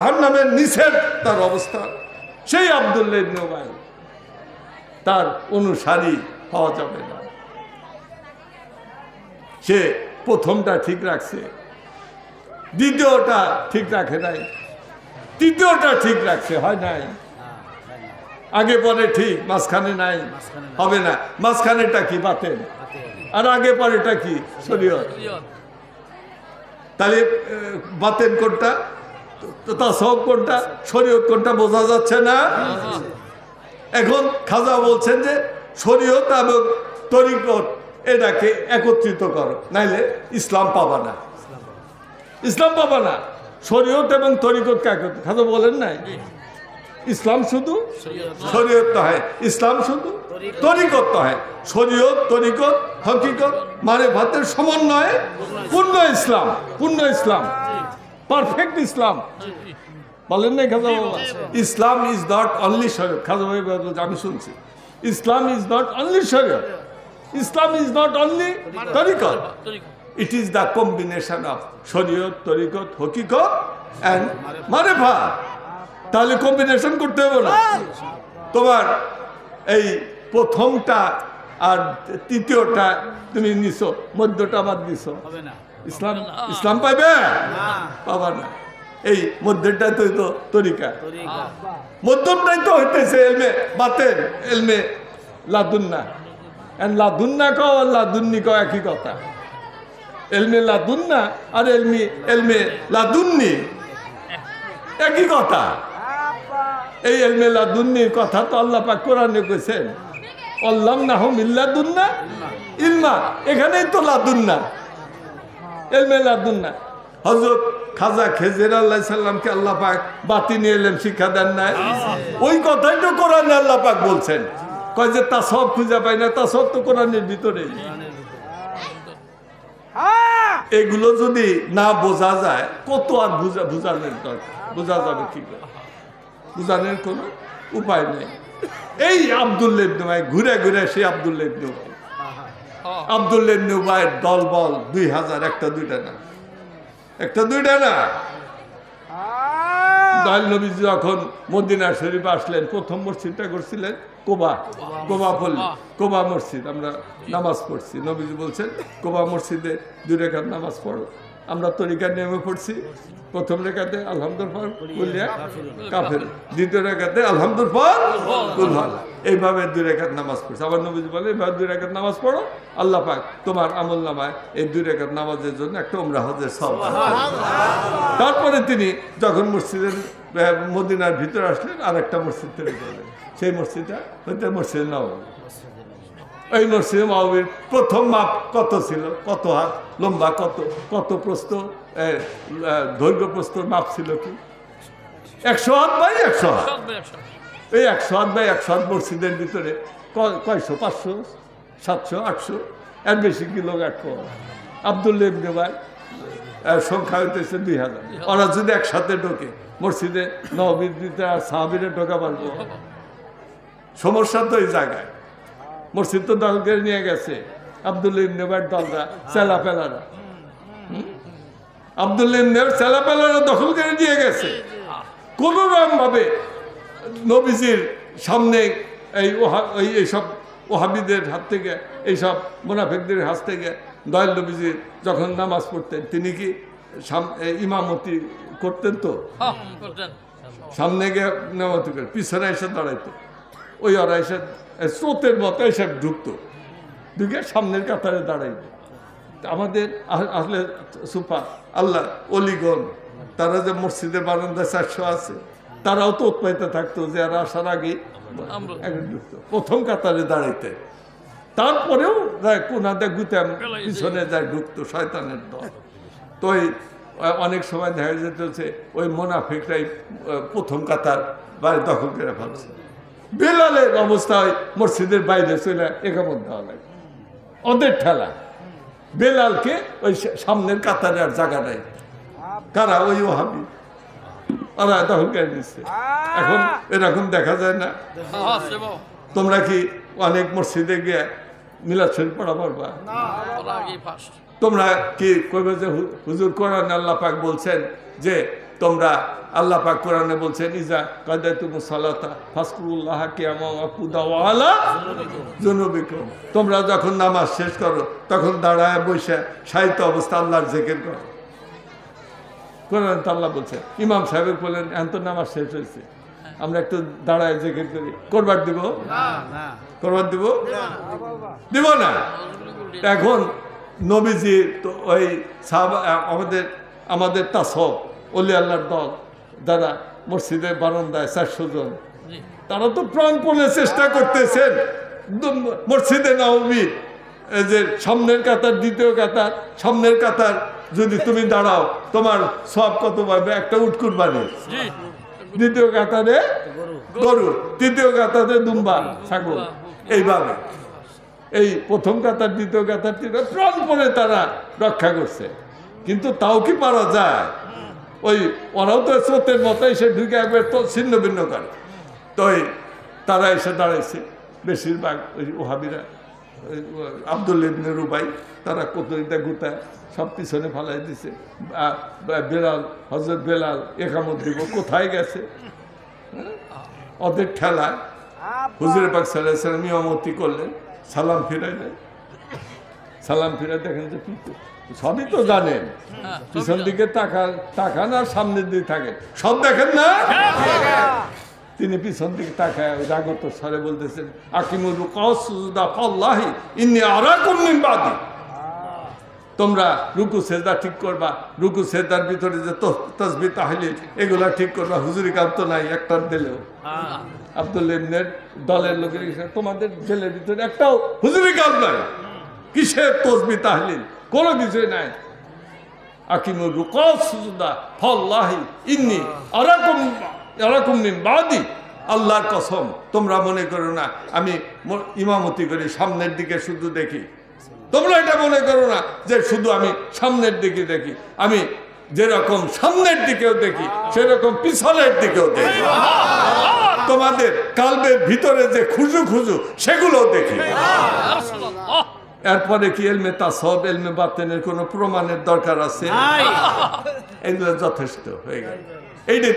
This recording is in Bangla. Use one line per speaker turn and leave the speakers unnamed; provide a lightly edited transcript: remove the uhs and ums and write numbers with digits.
জাহান্নামের নিষেধ তার অবস্থা। সেই আব্দুল্লাহ ইবনে উবাই তার অনুসারী হওয়া যাবে না। সে প্রথমটা ঠিক রাখছে, দ্বিতীয়টা ঠিক রাখে নাই, তৃতীয়টা ঠিক রাখছে, হয় নাই। আগে পরে ঠিক, মাঝখানে নাই, হবে না। মাঝখানেটা কি বাতেন, আর আগে পরেটা কি শরীয়ত। তাহলে বাতেন কোনটা, তাসাউফ কোনটা, শরীয়ত কোনটা বোঝা যাচ্ছে না। এখন খাজা বলছেন যে শরীয়ত এবং তরিকত এটাকে একত্রিত করো, নাইলে ইসলাম পাবা না, ইসলাম পাবা না। শরীয়ত এবং তরিকতকে একত্রিত, খাজা বলেন নাই ইসলাম শুধু শরীয়ত তো হয়, ইসলাম শুধু তরিকত তো হয়। শরীয়ত, তরিকত, হকিকত, মারিফাতের সমন্বয়ে পূর্ণ ইসলাম, পূর্ণ ইসলাম, পারফেক্ট ইসলাম। বলেন নাই খাজা বাবা? ইসলাম ইজ নট অনলি শরীয়ত। খাজা ভাই আমি শুনছি, ইসলাম ইজ নট অনলি শরীয়ত, ইসলাম ইজ নট অনলি তরিকত, it is the combination of শরীয়ত, তরিকত, হকিকত এন্ড মারিফাত। তাহলে কম্বিনেশন করতে হবে না। তোমার এই প্রথমটা আর তৃতীয়টা তুমি নিছো, মধ্যটা বাদ দিছো, ইসলাম ইসলাম পাইবে পাবা না। এই মধ্যটাই তো তরিকা, মধ্যমটাই তো হইতেছে এলমে বাতেন, এলমে লাদুন্না। লাদুন্না কও আর লাদুন্নি কও একই কথা। এলমে লাদুন্না আর এলমে লাদুন্নি একই কথা। এই এলমে লাদুন্নির কথা তো আল্লাহ পাক কোরআনে কইছেন, আল্লামনাহুম ইল্লাদুন্না ইলমা। এখানেই তো লাদুন্না, এলমে লাদুন্না। হযরত খাজা খেজর আলাইহিস সালামকে আল্লাহ পাক বাতিনি এলেম শিক্ষা দেন নাই? ওই কথাই তো কোরআনে আল্লাহ পাক বলছেন, কয় যে তাসাউফ খুঁজে পাই না, তাসাউফ তো কোরআনের ভিতরেই। এগুলো যদি না বোঝা যায়, কত আর বুঝানোর দরকার, বোঝা যাবে কি করে? বুঝানোর কোনো উপায় নেই। এই আব্দুল্লাহ ইবনে উবাই ঘুরে ঘুরে সেই আব্দুল্লাহ ইবনে উবাই, আব্দুল্লাহ ইবনে উবাইয়ের দল বল 2000, একটা দুইটা না, একটা দুইটা না। দয়াল নবীজি যখন মদিনা শরীফ আসলেন, প্রথম মসজিদটা করছিলেন কোবা, কোবা পল্লী, কোবা মসজিদ। আমরা নামাজ পড়ছি, নবীজি বলছেন কোবা মসজিদে 2 রাকাত নামাজ পড়ো। আমরা তরিকার নিয়মে পড়ছি, প্রথম রেখাতে আলহামদুলিল্লাহ কুলিয়া কাফের, দ্বিতীয় রেখাতে আলহামদুলিল্লাহ কুল হল। এইভাবে 2 রাকাত নামাজ পড়ছে। আবার নবীজি বলে এইভাবে 2 রাকাত নামাজ পড়ো, আল্লাহ পাক তোমার আমল নামায় এই 2 রাকাত নামাজের জন্য একটা উমরা হজের সওয়াব। তারপরে তিনি যখন মসজিদের মদিনার ভিতরে আসলেন, আর একটা মসজিদ তৈরি করলেন। সেই মসজিদটা হইতে মসজিদ নববী। এই মসজিদ নববীর প্রথম মাপ কত ছিল, কত হাত লম্বা, কত প্রস্থ, দৈর্ঘ্য প্রস্থর মাপ ছিল কি 100 হাত বাই 100 হাত। এই 100 হাত বাই 100 হাত মসজিদের ভিতরে কয়শো, 500, 700, 800, এর বেশি কি লোক আটকো। আব্দুল্লাহ ইবনে উবাই সংখ্যা হইতেছে 2000। ওরা যদি একসাথে ঢোকে মসজিদে নববীর ভিতরে, আর সাহাবীরা ঢোকা পারবো? সমস্যা তো এই জায়গায়। মসজিদ তো দল করে নিয়ে গেছে আব্দুল্লাহ ইবনে উবাইয়ের দলরা, চেলাপেলারা। আব্দুল্লাহ ইবনে উবাই চেলাপেলারা দখল করে নিয়ে গেছে। কোন রকম ভাবে নবীজির সামনে এইসব ওহাবিদের হাত থেকে, এইসব মুনাফিকদের হাত থেকে দয়াল নবীজি যখন নামাজ পড়তেন, তিনি কি ইমামতি করতেন? তো সামনে গিয়ে নামাতি করে, পিছনে এসে দাঁড়াইতো। ওই ওরা এসে স্রোতের মতো এসে ঢুকতো, ঢুকে সামনের কাতারে দাঁড়াইতো। আমাদের আসলে সুপা আল্লাহ অলিগণ, তারা যে মসজিদের বারান্দায় 400 আছে, তারাও তো উৎপাদিত থাকতো যে আর আসার আগে ঢুকতো, প্রথম কাতারে দাঁড়াইতে। তারপরেও কোনাতে গুতাম পিছনে যায় ঢুকতো শয়তানের দল। তো অনেক সময় দেখা যেত যে ওই মুনাফিকরাই প্রথম কাতার বাইরে দখল করে ফেলছে। বেলালের অবস্থা হয় মসজিদের বাইরে চলে একামত দেওয়া লাগে, ওদের ঠেলা। বেলালকে ওই সামনের কাতারে আর জায়গা নেই। কারা? ওই ওহাবি, ওরা দখল করে নিচ্ছে। এখন এরকম দেখা যায় না? তোমরা কি অনেক মসজিদে গিয়ে মিলাদ শরীফ পড়া পারবা? তোমরা কি কইবে যে হুজুর কোরআনে আল্লাহ পাক বলছেন যে তোমরা আল্লাহ পাক কোরআনে বলছেন ইজা কাদাতুমুস সালাতা ফাজকুরুল্লাহ কিয়ামান ওয়া কুদা ওয়া আলা জুনুবিকুম, তোমরা যখন নামাজ শেষ করো তখন দাঁড়ায় বসে সাহিত্য অবস্থা আল্লাহর জিকির করো। কোরআন তো আল্লাহ বলছে, ইমাম সাহেব বলেন এখন তো নামাজ শেষ হয়েছে, আমরা একটু দাঁড়ায় জিকির করি, করবার দিব? করবার দিব? দিব না। এখন নবীজি তো ওই সাহাবা আমাদের তাসব ওলি আল্লাহর দল যারা মসজিদের বারান্দায় 400 জন, তারা তো প্রাণপণে চেষ্টা করতেছেন মসজিদে নববী যে সামনের কাতার, দ্বিতীয় কাতার, সামনের কাতার যদি তুমি দাঁড়াও তোমার সব কত পাবে, একটা উট কুরবানি, দ্বিতীয় কাতারে গরু, তৃতীয় কাতারে দুম্বা ছাগল, এইভাবে এই প্রথম কাতার, দ্বিতীয় কাতার, তৃতীয় প্রাণপণে তারা রক্ষা করছে। কিন্তু তাও কি পারা যায়? ওই ওরাও তো স্রোতের মতো এসে ঢুকে একবার তো ছিন্ন ভিন্ন করে। তো তারা এসে দাঁড়াইছে বেশিরভাগ ওই ওহাবিরা, আব্দুল্লাহ ইবনে রুবাই, তারা কতরিটা গুতায় সব পিছনে ফালাই দিছে। বেলাল, হযরত বেলাল একামত দিব, কোথায় গেছে? ওদের ঠেলায় হুজুর পাক সাল্লাল্লাহু আলাইহি ওয়াসাল্লাম ইমামতি করলেন, সালাম ফিরাইলেন। সালাম ফিরাই দেখেন যে কি সবই তো জানেন, পিছন দিকে তাকান আর সামনের দিকে থাকেন, সব দেখেন না? তিনি পিছন দিকে তাকায় রাগত স্বরে বলতেছেন, আকিমুর রুকুআ সুজুদা ফাল্লাহি ইন্নী আরাকুম মিন বাদি, তোমরা রুকু সেজদা ঠিক করবা, রুকু সেজদার ভিতরে যে তাসবিহ তাহলিল এগুলা ঠিক করবা। হুজুরি কাম তো নাই একটার দিলেও। আব্দুল্লাহ ইবনের দলের লোকের তোমাদের জেলের ভিতরে একটাও হুজুরি কাম নাই, কিসের তাসবিহ তাহলিল, কোনো কিছুই নাই। আকিমুর রুকুআ সুজুদা ফাল্লাহি ইন্নী আরাকুম মিন বাদি, আল্লাহর কসম তোমরা মনে করো না আমি ইমামতি করি সামনের দিকে শুধু দেখি, তোমরা এটা মনে করো না যে শুধু আমি সামনের দিকে দেখি, আমি যেরকম সামনের দিকেও দেখি সেরকম পিছনের দিকেও দেখি, তোমাদের কালবের ভিতরে যে খুজু খুজু সেগুলো দেখি। এরপরে কি এলমে তাসব, এলমে বাতেনের কোনো প্রমাণের দরকার আছে? এগুলো যথেষ্ট হয়ে গেল। এইটাই